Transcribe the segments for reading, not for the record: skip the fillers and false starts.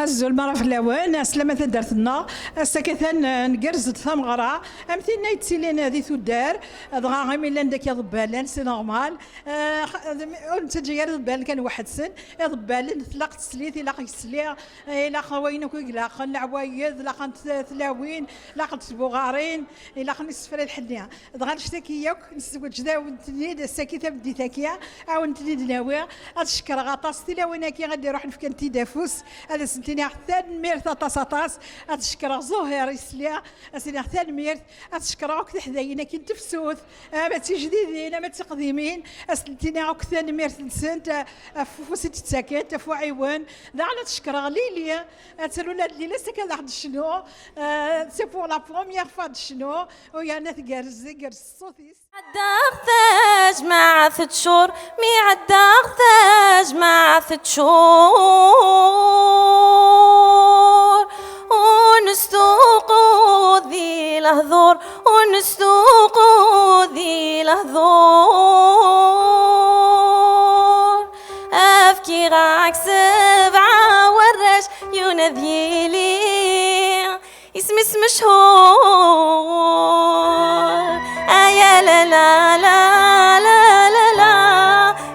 هزو المرا في اللوان سلامة درت لنا سكثان نقرز ثمغرة امثلنا يتسيلين هذه تدار دغا غيمين لان داك يضبالان سي نورمال انت جاي يضبالان كان واحد سن يضبالان تلاق تسليت الا يسلي الا خوين كيلا خن عوايد لا خن تلاوين لا خن تبوغارين الا خن السفر الحنيه دغا نشتكيك نسوي جدا ونتنيد الساكيته بدي تاكيا او نتنيد ناوي اشكر غطاس تلاوينا كي غادي نروح نفكنتي دافوس هذا سنتيني حتى ميرث طاسطاس اتشكر زهير يسليا اسيني حتى ميرث اتشكر كي حداينا كي تفسوث ما تجديدين ما تقديمين اسنتيني عك ثاني ميرث سنت فوسيت تساكن فو عيوان دعنا تشكر ليليا تسالونا ليليا سكن واحد شنو سي بور لا بروميير فوا شنو ويا ناس كارز الصوتيس عداغ مع 3 شهور مي عداغ مع 3 شهور ونستوقو ذي الهذور ونستوقو ذي الهذور أفكي غاك 7 ورش ينذيلي اسم مشهور يا لا لا لا لا لا لا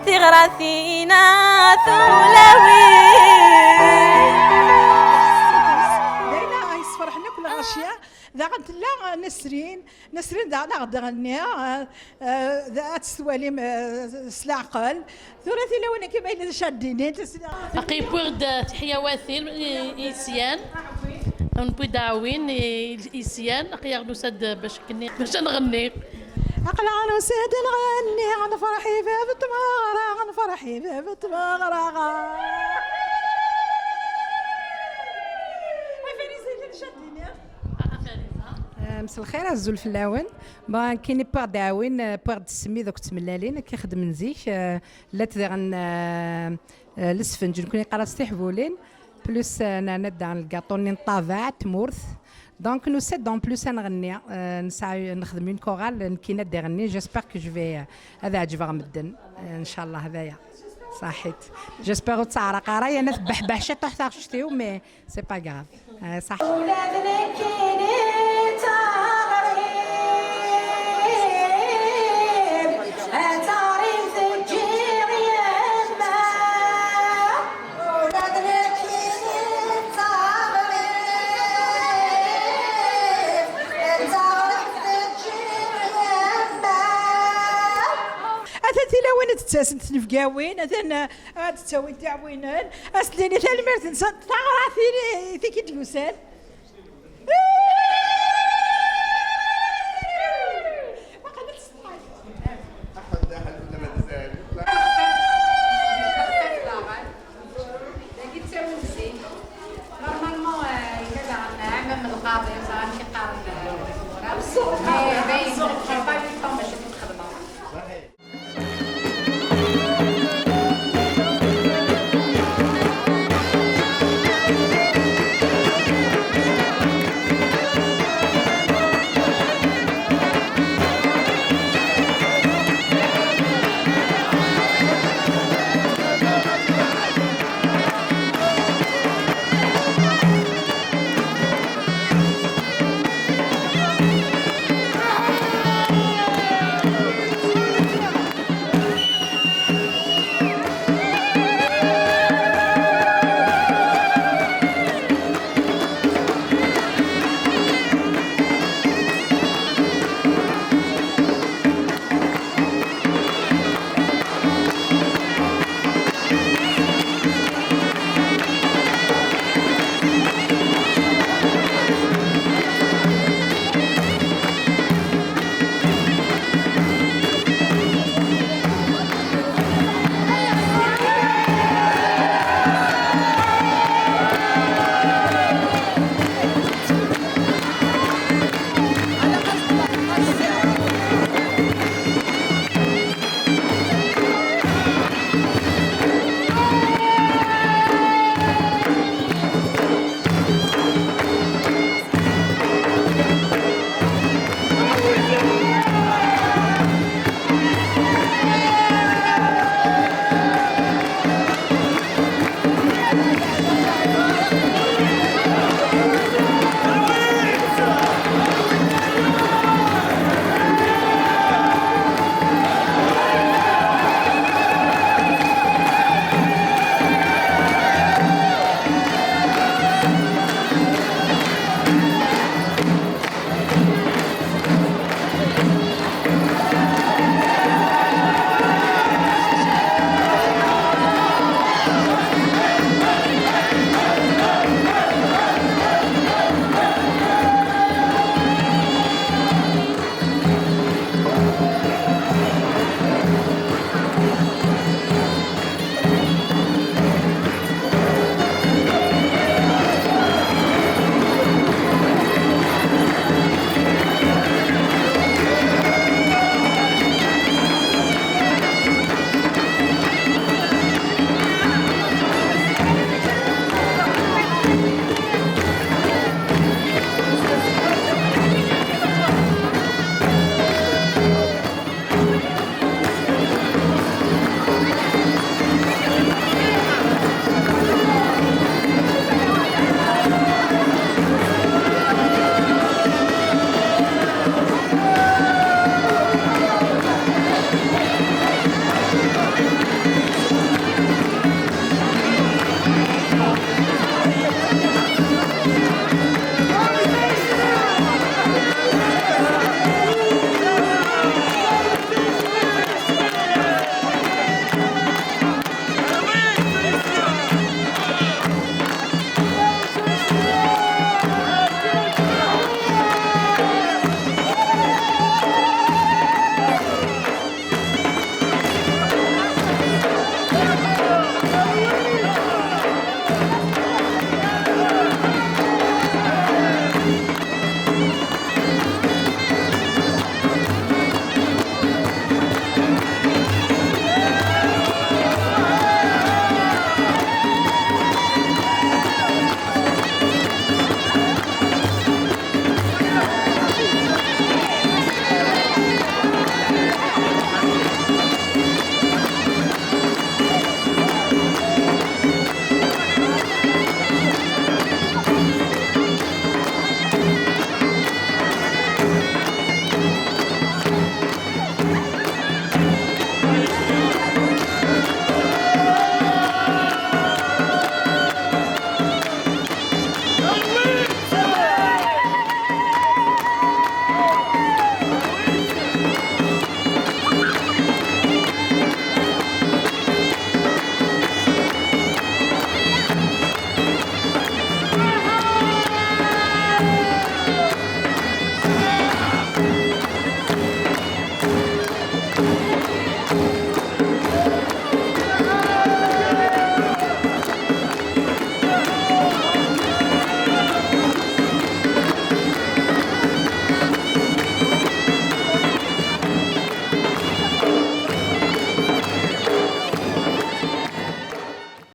في غراثينا ثولوي داينا يصفر حنا كل غاشيه ذا غنت لا نسرين ذا غدا غنيا ذا تسوالي سلاقل ثلاثي لو انا كي باين شادين اقي بورد تحيه واثيل ايسيان نبغي داوين ايسيان اقي ياخذوا سد باش نغني أقلع أنا سيد نغني عن فرحي في التمارة عن فرحي في التمارة مساء الخير الزول فلاون كاين باغ داوين باغ تسمي دوك تملالين كيخدم نزيك لا تغن السفنج نكون قرات تحبولين بلوس انا ند عن الكاطوني طابع تمورث دونك نو سي دون بلوس نغني نسعى نخدم اون كورال كي ند غني جيسبر كو جو في هذا عجبها غمدن ان شاء الله هذايا صحيت جيسبر تسعر قرايه انا تبحبح شي طحت شتيو مي سي با غاف صح تلاوين تتساسن تنفقاوين اذن تساوي تعوينان اسليني تاع المرت تعرف ثيني ثيك ديوسان القاضي صار كيقارن